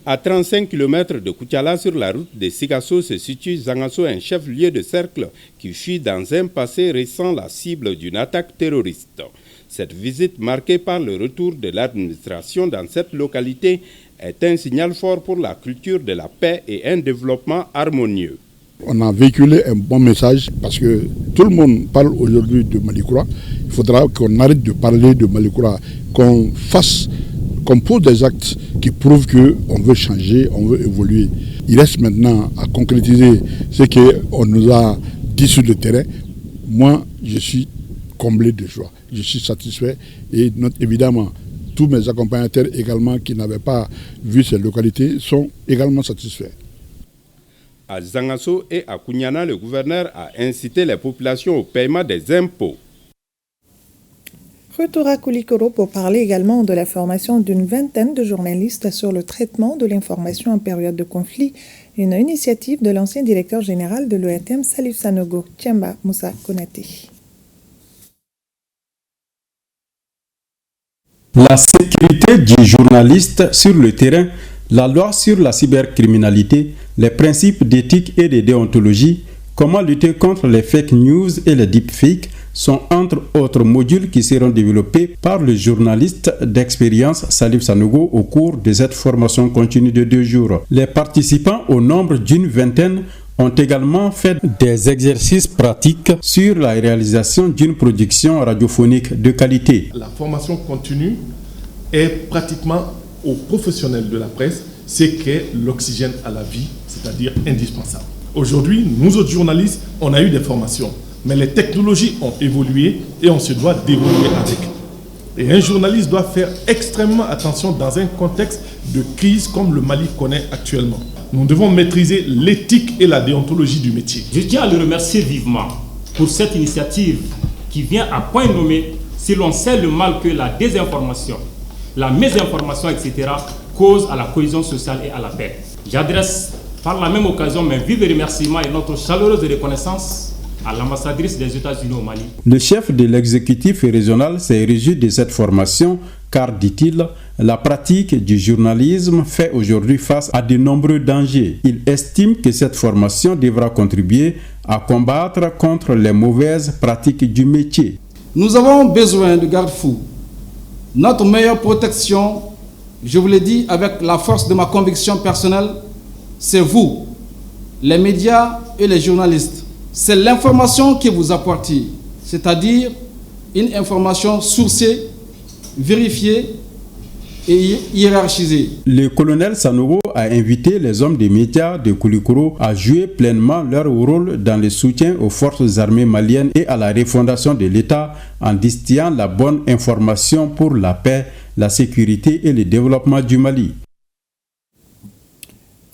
À 35 km de Koutiala, sur la route de Sigasso, se situe Zangasso, un chef-lieu de cercle qui fut dans un passé récent la cible d'une attaque terroriste. Cette visite, marquée par le retour de l'administration dans cette localité, est un signal fort pour la culture de la paix et un développement harmonieux. On a véhiculé un bon message parce que tout le monde parle aujourd'hui de Malikoura. Il faudra qu'on arrête de parler de Malikoura, qu'on pose des actes qui prouvent qu'on veut changer, on veut évoluer. Il reste maintenant à concrétiser ce qu'on nous a dit sur le terrain. Moi, je suis comblé de joie, je suis satisfait et évidemment, tous mes accompagnateurs également qui n'avaient pas vu ces localités sont également satisfaits. À Zangasso et à Kougnana, le gouverneur a incité les populations au paiement des impôts. Retour à Koulikoro pour parler également de la formation d'une vingtaine de journalistes sur le traitement de l'information en période de conflit, une initiative de l'ancien directeur général de l'ORTM, Salif Sanogo, Tchamba Moussa Konaté. La sécurité du journaliste sur le terrain, la loi sur la cybercriminalité, les principes d'éthique et de déontologie, comment lutter contre les fake news et les deepfakes sont entre autres modules qui seront développés par le journaliste d'expérience Salif Sanogo au cours de cette formation continue de 2 jours. Les participants, au nombre d'une vingtaine, ont également fait des exercices pratiques sur la réalisation d'une production radiophonique de qualité. La formation continue est pratiquement aux professionnels de la presse ce qu'est l'oxygène à la vie, c'est-à-dire indispensable. Aujourd'hui, nous autres journalistes, on a eu des formations, mais les technologies ont évolué et on se doit d'évoluer avec. Et un journaliste doit faire extrêmement attention dans un contexte de crise comme le Mali connaît actuellement. Nous devons maîtriser l'éthique et la déontologie du métier. Je tiens à le remercier vivement pour cette initiative qui vient à point nommé si l'on sait le mal que la désinformation, la mésinformation, etc. cause à la cohésion sociale et à la paix. J'adresse par la même occasion mes vifs remerciements et notre chaleureuse reconnaissance à l'ambassadrice des États-Unis au Mali. Le chef de l'exécutif régional s'est réjoui de cette formation car, dit-il, la pratique du journalisme fait aujourd'hui face à de nombreux dangers. Il estime que cette formation devra contribuer à combattre contre les mauvaises pratiques du métier. Nous avons besoin de garde-fous Notre meilleure protection, je vous l'ai dit avec la force de ma conviction personnelle, c'est vous, les médias et les journalistes. C'est l'information qui vous appartient, c'est-à-dire une information sourcée, vérifiée et hiérarchisée. Le colonel Sanogo a invité les hommes des médias de Koulikoro à jouer pleinement leur rôle dans le soutien aux forces armées maliennes et à la refondation de l'État en distillant la bonne information pour la paix, la sécurité et le développement du Mali.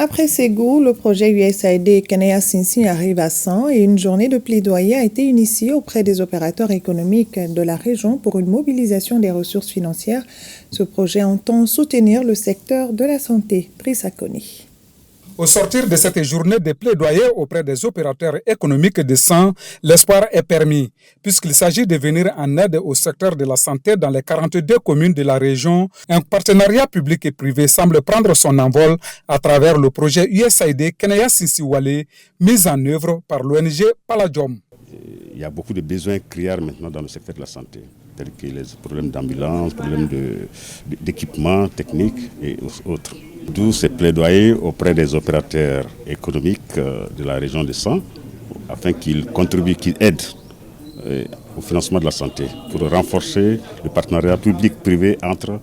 Après Ségou, le projet USAID Kenaya Sinsi arrive à 100 et une journée de plaidoyer a été initiée auprès des opérateurs économiques de la région pour une mobilisation des ressources financières. Ce projet entend soutenir le secteur de la santé. Prissa Koni. Au sortir de cette journée de plaidoyer auprès des opérateurs économiques de sang, l'espoir est permis, puisqu'il s'agit de venir en aide au secteur de la santé dans les 42 communes de la région. Un partenariat public et privé semble prendre son envol à travers le projet USAID Kenaya Sinsiwale, mis en œuvre par l'ONG Paladium. Il y a beaucoup de besoins criards maintenant dans le secteur de la santé, tels que les problèmes d'ambulance, problèmes d'équipement technique et autres. D'où ces plaidoyers auprès des opérateurs économiques de la région de San, afin qu'ils contribuent, qu'ils aident au financement de la santé, pour renforcer le partenariat public-privé entre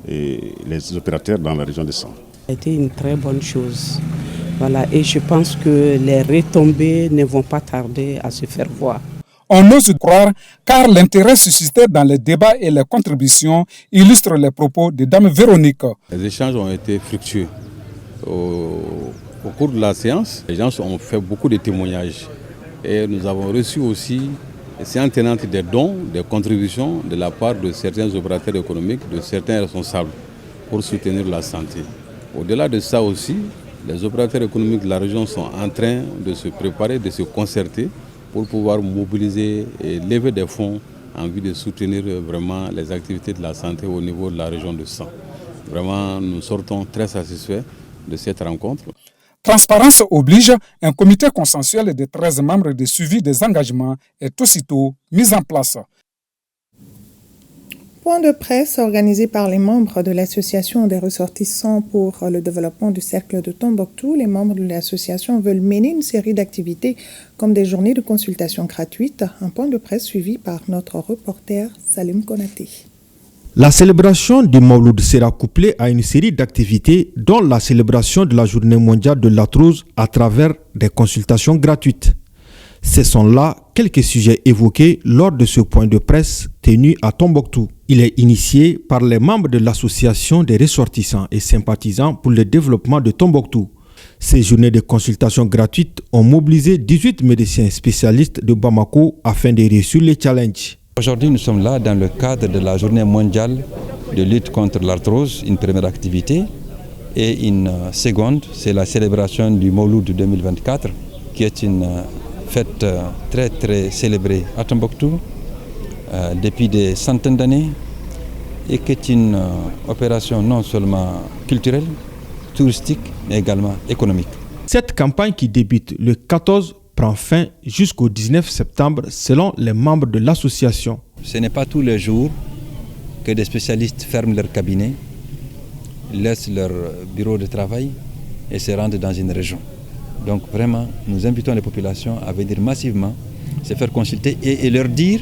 les opérateurs dans la région de San. Ça a été une très bonne chose. Voilà, et je pense que les retombées ne vont pas tarder à se faire voir. On ose croire, car l'intérêt suscité dans les débats et les contributions illustre les propos de Dame Véronique. Les échanges ont été fructueux. Au cours de la séance, les gens ont fait beaucoup de témoignages. Et nous avons reçu aussi, séance tenante, des dons, des contributions de la part de certains opérateurs économiques, de certains responsables pour soutenir la santé. Au-delà de ça aussi, les opérateurs économiques de la région sont en train de se préparer, de se concerter pour pouvoir mobiliser et lever des fonds en vue de soutenir vraiment les activités de la santé au niveau de la région de San. Vraiment, nous sortons très satisfaits de cette rencontre. Transparence oblige, un comité consensuel de 13 membres de suivi des engagements est aussitôt mis en place. Point de presse organisé par les membres de l'association des ressortissants pour le développement du cercle de Tombouctou. Les membres de l'association veulent mener une série d'activités comme des journées de consultation gratuites. Un point de presse suivi par notre reporter Salim Konaté. La célébration du Mawlud sera couplée à une série d'activités dont la célébration de la journée mondiale de l'arthrose à travers des consultations gratuites. Ce sont là quelques sujets évoqués lors de ce point de presse tenu à Tombouctou. Il est initié par les membres de l'association des ressortissants et sympathisants pour le développement de Tombouctou. Ces journées de consultation gratuites ont mobilisé 18 médecins spécialistes de Bamako afin de réussir les challenges. Aujourd'hui, nous sommes là dans le cadre de la journée mondiale de lutte contre l'arthrose, une première activité. Et une seconde, c'est la célébration du Mawlud 2024, qui est une fête très très célébrée à Tombouctou depuis des centaines d'années et qui est une opération non seulement culturelle, touristique, mais également économique. Cette campagne qui débute le 14 prend fin jusqu'au 19 septembre selon les membres de l'association. Ce n'est pas tous les jours que des spécialistes ferment leur cabinet, laissent leur bureau de travail et se rendent dans une région. Donc vraiment, nous invitons les populations à venir massivement se faire consulter et leur dire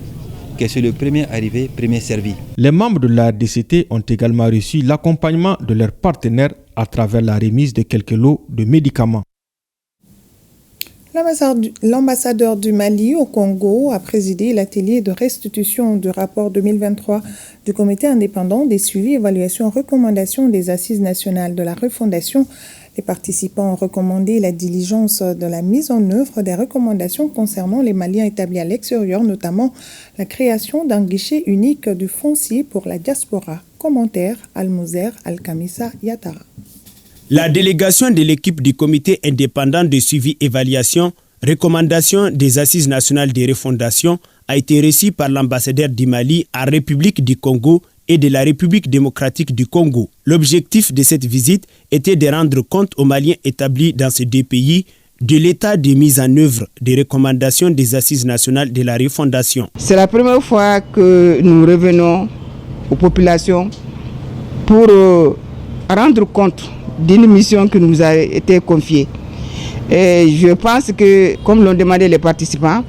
que c'est le premier arrivé, premier servi. Les membres de la RDCT ont également reçu l'accompagnement de leurs partenaires à travers la remise de quelques lots de médicaments. L'ambassadeur du Mali au Congo a présidé l'atelier de restitution du rapport 2023 du comité indépendant des suivis, évaluations, recommandations des assises nationales de la refondation. Les participants ont recommandé la diligence de la mise en œuvre des recommandations concernant les Maliens établis à l'extérieur, notamment la création d'un guichet unique du foncier pour la diaspora. Commentaire Almouzer Al-Kamissa Yatara. La délégation de l'équipe du comité indépendant de suivi évaluation, recommandation des assises nationales de refondation a été reçue par l'ambassadeur du Mali à République du Congo et de la République démocratique du Congo. L'objectif de cette visite était de rendre compte aux Maliens établis dans ces deux pays de l'état de mise en œuvre des recommandations des assises nationales de la refondation. C'est la première fois que nous revenons aux populations pour rendre compte d'une mission qui nous a été confiée. Et je pense que, comme l'ont demandé les participants,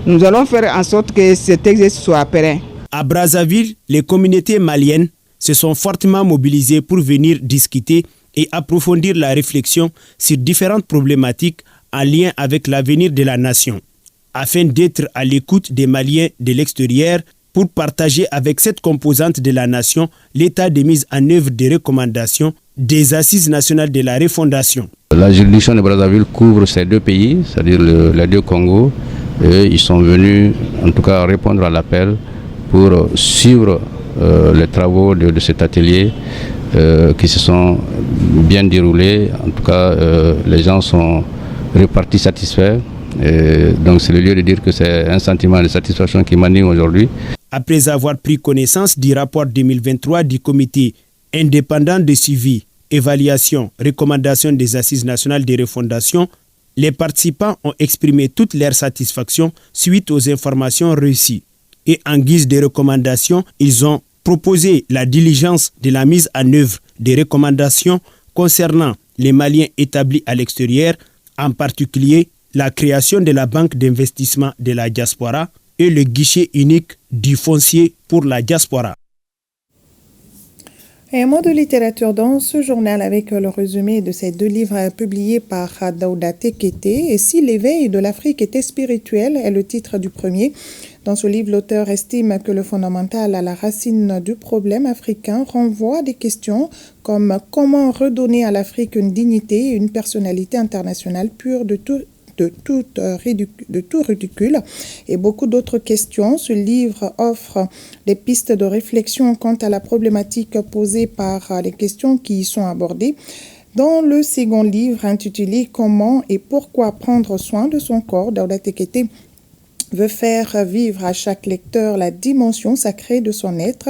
nous allons faire en sorte que cet exercice soit pérenne. À Brazzaville, les communautés maliennes se sont fortement mobilisées pour venir discuter et approfondir la réflexion sur différentes problématiques en lien avec l'avenir de la nation, afin d'être à l'écoute des Maliens de l'extérieur pour partager avec cette composante de la nation l'état de mise en œuvre des recommandations des Assises nationales de la refondation. La juridiction de Brazzaville couvre ces deux pays, c'est-à-dire les deux Congos, et ils sont venus en tout cas répondre à l'appel pour suivre les travaux de cet atelier qui se sont bien déroulés. En tout cas, les gens sont repartis satisfaits. Et donc c'est le lieu de dire que c'est un sentiment de satisfaction qui m'anime aujourd'hui. Après avoir pris connaissance du rapport 2023 du comité indépendant de suivi, évaluation, recommandation des Assises nationales de refondation, les participants ont exprimé toute leur satisfaction suite aux informations reçues. Et en guise de recommandations, ils ont proposé la diligence de la mise en œuvre des recommandations concernant les Maliens établis à l'extérieur, en particulier la création de la banque d'investissement de la diaspora et le guichet unique du foncier pour la diaspora. Et un mot de littérature dans ce journal avec le résumé de ces deux livres publiés par Daouda Tekete. Et si l'éveil de l'Afrique était spirituel est le titre du premier. Dans ce livre, l'auteur estime que le fondamental à la racine du problème africain renvoie à des questions comme comment redonner à l'Afrique une dignité et une personnalité internationale pure de tout ridicule et beaucoup d'autres questions. Ce livre offre des pistes de réflexion quant à la problématique posée par les questions qui y sont abordées. Dans le second livre intitulé « Comment et pourquoi prendre soin de son corps », Daouda Tekete veut faire vivre à chaque lecteur la dimension sacrée de son être.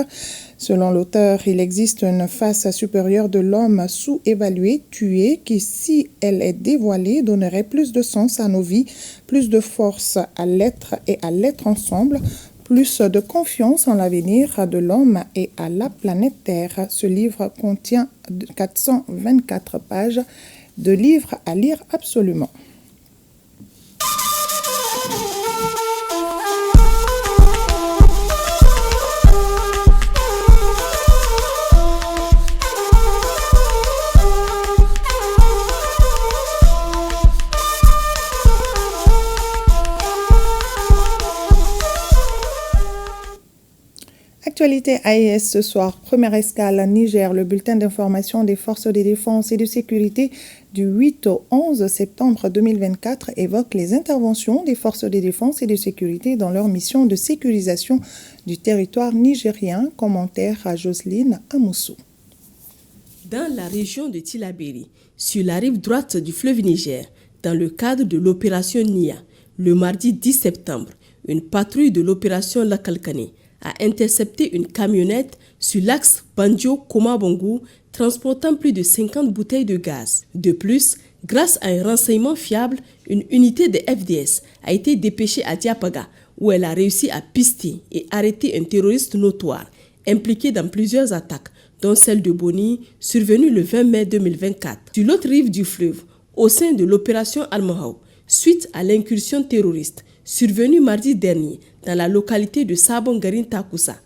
Selon l'auteur, il existe une face supérieure de l'homme sous-évaluée, tuée, qui, si elle est dévoilée, donnerait plus de sens à nos vies, plus de force à l'être et à l'être ensemble, plus de confiance en l'avenir de l'homme et à la planète Terre. Ce livre contient 424 pages de livres à lire absolument. Actualité AES ce soir, première escale à Niger, le bulletin d'information des forces de défense et de sécurité du 8 au 11 septembre 2024 évoque les interventions des forces de défense et de sécurité dans leur mission de sécurisation du territoire nigérien. Commentaire à Jocelyne Amoussou. Dans la région de Tillabéri, sur la rive droite du fleuve Niger, dans le cadre de l'opération NIA, le mardi 10 septembre, une patrouille de l'opération Lakalkane a intercepté une camionnette sur l'axe Bandio-Koma-Bongou transportant plus de 50 bouteilles de gaz. De plus, grâce à un renseignement fiable, une unité de FDS a été dépêchée à Diapaga où elle a réussi à pister et arrêter un terroriste notoire impliqué dans plusieurs attaques, dont celle de Boni, survenue le 20 mai 2024. Sur l'autre rive du fleuve, au sein de l'opération Al-Mahou, suite à l'incursion terroriste survenue mardi dernier dans la localité de Sabon-Garin Takoussa,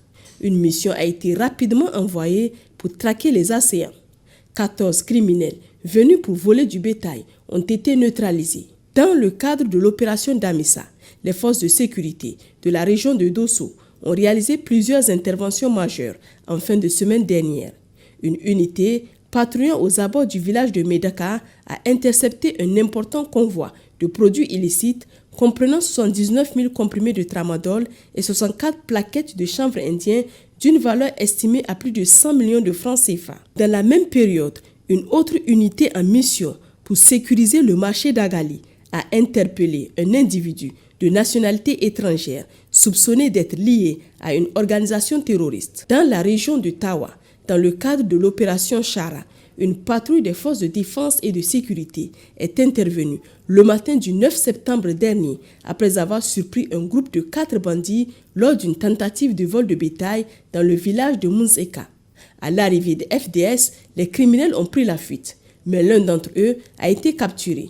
une mission a été rapidement envoyée pour traquer les assaillants. 14 criminels venus pour voler du bétail ont été neutralisés. Dans le cadre de l'opération Damissa, les forces de sécurité de la région de Dosso ont réalisé plusieurs interventions majeures en fin de semaine dernière. Une unité patrouillant aux abords du village de Medaka a intercepté un important convoi de produits illicites comprenant 79 000 comprimés de tramadol et 64 plaquettes de chanvre indien d'une valeur estimée à plus de 100 millions de francs CFA. Dans la même période, une autre unité en mission pour sécuriser le marché d'Agali a interpellé un individu de nationalité étrangère soupçonné d'être lié à une organisation terroriste. Dans la région de Tawa, dans le cadre de l'opération Chara, une patrouille des forces de défense et de sécurité est intervenue le matin du 9 septembre dernier après avoir surpris un groupe de 4 bandits lors d'une tentative de vol de bétail dans le village de Munzeka. À l'arrivée des FDS, les criminels ont pris la fuite, mais l'un d'entre eux a été capturé.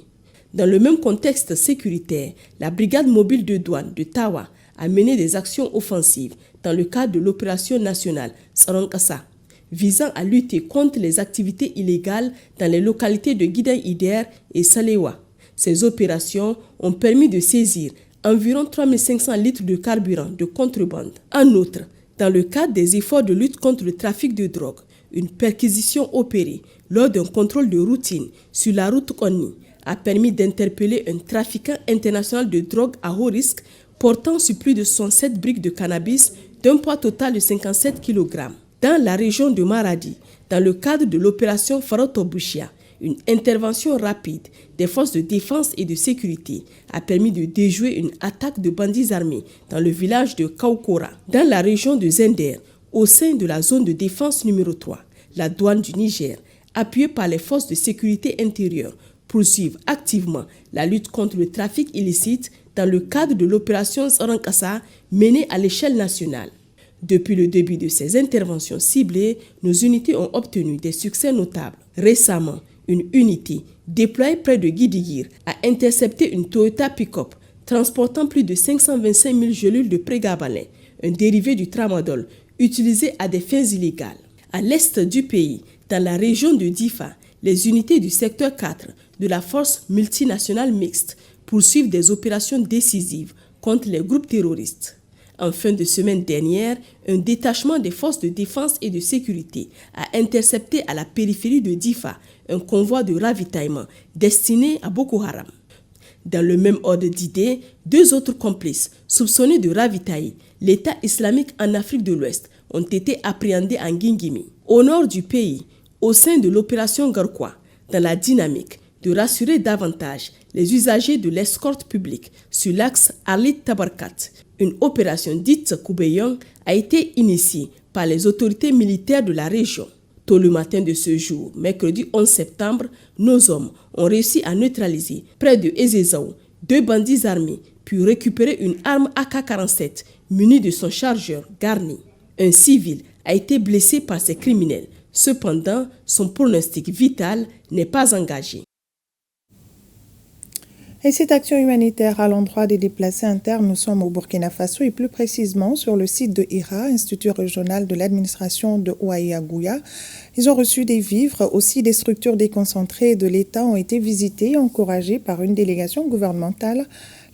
Dans le même contexte sécuritaire, la brigade mobile de douane de Tawa a mené des actions offensives dans le cadre de l'opération nationale Sarankasa, visant à lutter contre les activités illégales dans les localités de Gidan-Ider et Salewa. Ces opérations ont permis de saisir environ 3500 litres de carburant de contrebande. En outre, dans le cadre des efforts de lutte contre le trafic de drogue, une perquisition opérée lors d'un contrôle de routine sur la route Konni a permis d'interpeller un trafiquant international de drogue à haut risque portant sur plus de 107 briques de cannabis d'un poids total de 57 kg. Dans la région de Maradi, dans le cadre de l'opération Farotobushia, une intervention rapide des forces de défense et de sécurité a permis de déjouer une attaque de bandits armés dans le village de Kaukora. Dans la région de Zender, au sein de la zone de défense numéro 3, la douane du Niger, appuyée par les forces de sécurité intérieure, poursuivent activement la lutte contre le trafic illicite dans le cadre de l'opération Sarankasa menée à l'échelle nationale. Depuis le début de ces interventions ciblées, nos unités ont obtenu des succès notables. Récemment, une unité déployée près de Gidigir a intercepté une Toyota pick-up transportant plus de 525 000 gélules de prégabalin, un dérivé du tramadol utilisé à des fins illégales. À l'est du pays, dans la région de Difa, les unités du secteur 4 de la force multinationale mixte poursuivent des opérations décisives contre les groupes terroristes. En fin de semaine dernière, un détachement des forces de défense et de sécurité a intercepté à la périphérie de Difa un convoi de ravitaillement destiné à Boko Haram. Dans le même ordre d'idées, 2 autres complices soupçonnés de ravitailler l'État islamique en Afrique de l'Ouest ont été appréhendés en Guingimi. Au nord du pays, au sein de l'opération Garkwa, dans la dynamique de rassurer davantage les usagers de l'escorte publique sur l'axe Arlit-Tabarkat, une opération dite Koubeyong a été initiée par les autorités militaires de la région. Tôt le matin de ce jour, mercredi 11 septembre, nos hommes ont réussi à neutraliser près de Ezezaou 2 bandits armés, puis récupérer une arme AK-47 munie de son chargeur garni. Un civil a été blessé par ces criminels. Cependant, son pronostic vital n'est pas engagé. Et cette action humanitaire à l'endroit des déplacés internes, nous sommes au Burkina Faso et plus précisément sur le site de IRA, Institut régional de l'administration de Ouaïagouya. Ils ont reçu des vivres, aussi des structures déconcentrées de l'État ont été visitées et encouragées par une délégation gouvernementale.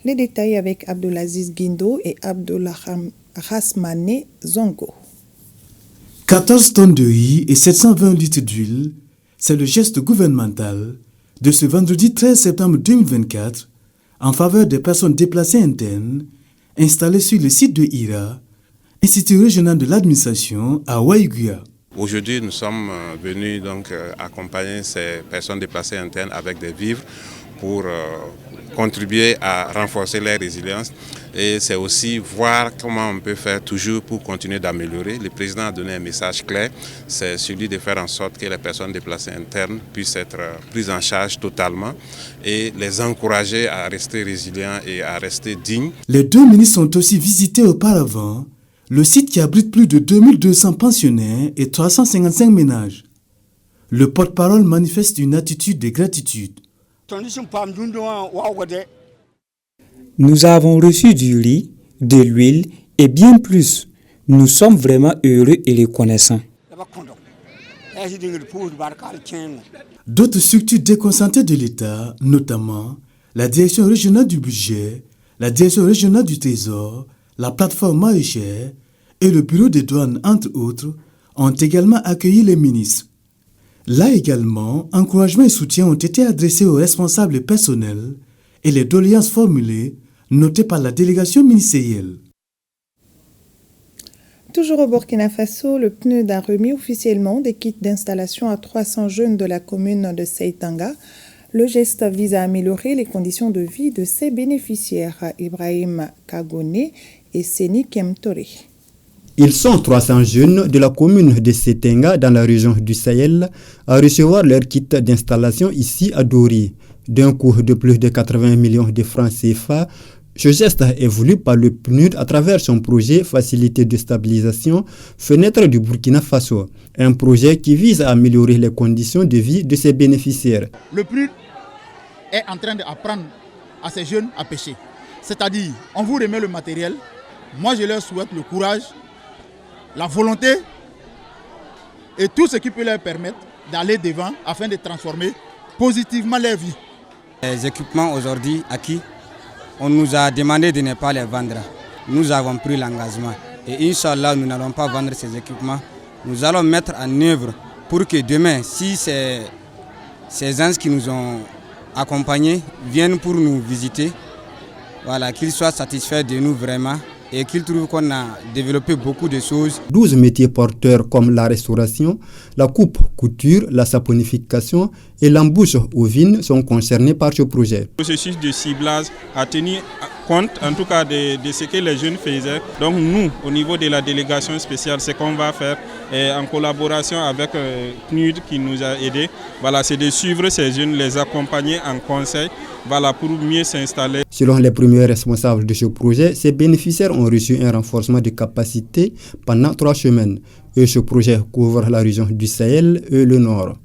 Les détails avec Abdelaziz Guindo et Abdulrahman Rasmane Zongo. 14 tonnes de riz et 720 litres d'huile, c'est le geste gouvernemental de ce vendredi 13 septembre 2024 en faveur des personnes déplacées internes installées sur le site de IRA, Institut régional de l'administration à Ouaïagouya. Aujourd'hui, nous sommes venus donc accompagner ces personnes déplacées internes avec des vivres pour contribuer à renforcer leur résilience. Et c'est aussi voir comment on peut faire toujours pour continuer d'améliorer. Le président a donné un message clair, c'est celui de faire en sorte que les personnes déplacées internes puissent être prises en charge totalement et les encourager à rester résilients et à rester dignes. Les 2 ministres ont aussi visité auparavant le site qui abrite plus de 2200 pensionnaires et 355 ménages. Le porte-parole manifeste une attitude de gratitude. Nous avons reçu du riz, de l'huile et bien plus. Nous sommes vraiment heureux et reconnaissants. D'autres structures déconcentrées de l'État, notamment la Direction régionale du budget, la Direction régionale du trésor, la plateforme maraîchère et le bureau des douanes, entre autres, ont également accueilli les ministres. Là également, encouragement et soutien ont été adressés aux responsables personnels et les doléances formulées notées par la délégation ministérielle. Toujours au Burkina Faso, le PNUD a remis officiellement des kits d'installation à 300 jeunes de la commune de Seitanga. Le geste vise à améliorer les conditions de vie de ses bénéficiaires, Ibrahim Kagone et Seni Kemtore. Ils sont 300 jeunes de la commune de Setenga dans la région du Sahel à recevoir leur kit d'installation ici à Dori. D'un coût de plus de 80 millions de francs CFA, ce geste est voulu par le PNUD à travers son projet Facilité de stabilisation Fenêtre du Burkina Faso, un projet qui vise à améliorer les conditions de vie de ses bénéficiaires. Le PNUD est en train d'apprendre à ces jeunes à pêcher. C'est-à-dire, on vous remet le matériel, moi je leur souhaite le courage, la volonté et tout ce qui peut leur permettre d'aller devant afin de transformer positivement leur vie. Les équipements aujourd'hui acquis, on nous a demandé de ne pas les vendre. Nous avons pris l'engagement et Inch'Allah, nous n'allons pas vendre ces équipements. Nous allons mettre en œuvre pour que demain, si ces gens qui nous ont accompagnés viennent pour nous visiter, voilà, qu'ils soient satisfaits de nous vraiment et qu'ils trouvent qu'on a développé beaucoup de choses. 12 métiers porteurs comme la restauration, la coupe-couture, la saponification et l'embouche ovine sont concernés par ce projet. Le processus de ciblage a tenu compte en tout cas de ce que les jeunes faisaient. Donc nous, au niveau de la délégation spéciale, ce qu'on va faire en collaboration avec PNUD qui nous a aidés, voilà, c'est de suivre ces jeunes, les accompagner en conseil, voilà, pour mieux s'installer. Selon les premiers responsables de ce projet, ces bénéficiaires ont reçu un renforcement de capacité pendant 3 semaines. Et ce projet couvre la région du Sahel et le Nord.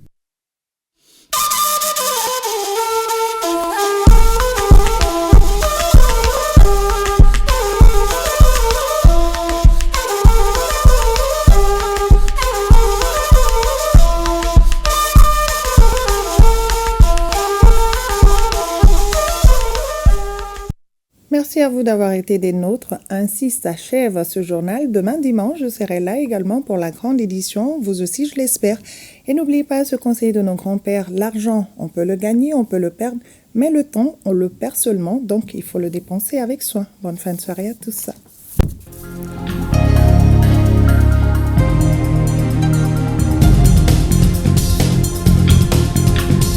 Merci à vous d'avoir été des nôtres. Ainsi s'achève ce journal. Demain dimanche, je serai là également pour la grande édition. Vous aussi, je l'espère. Et n'oubliez pas ce conseil de nos grands-pères. L'argent, on peut le gagner, on peut le perdre. Mais le temps, on le perd seulement. Donc, il faut le dépenser avec soin. Bonne fin de soirée à tous.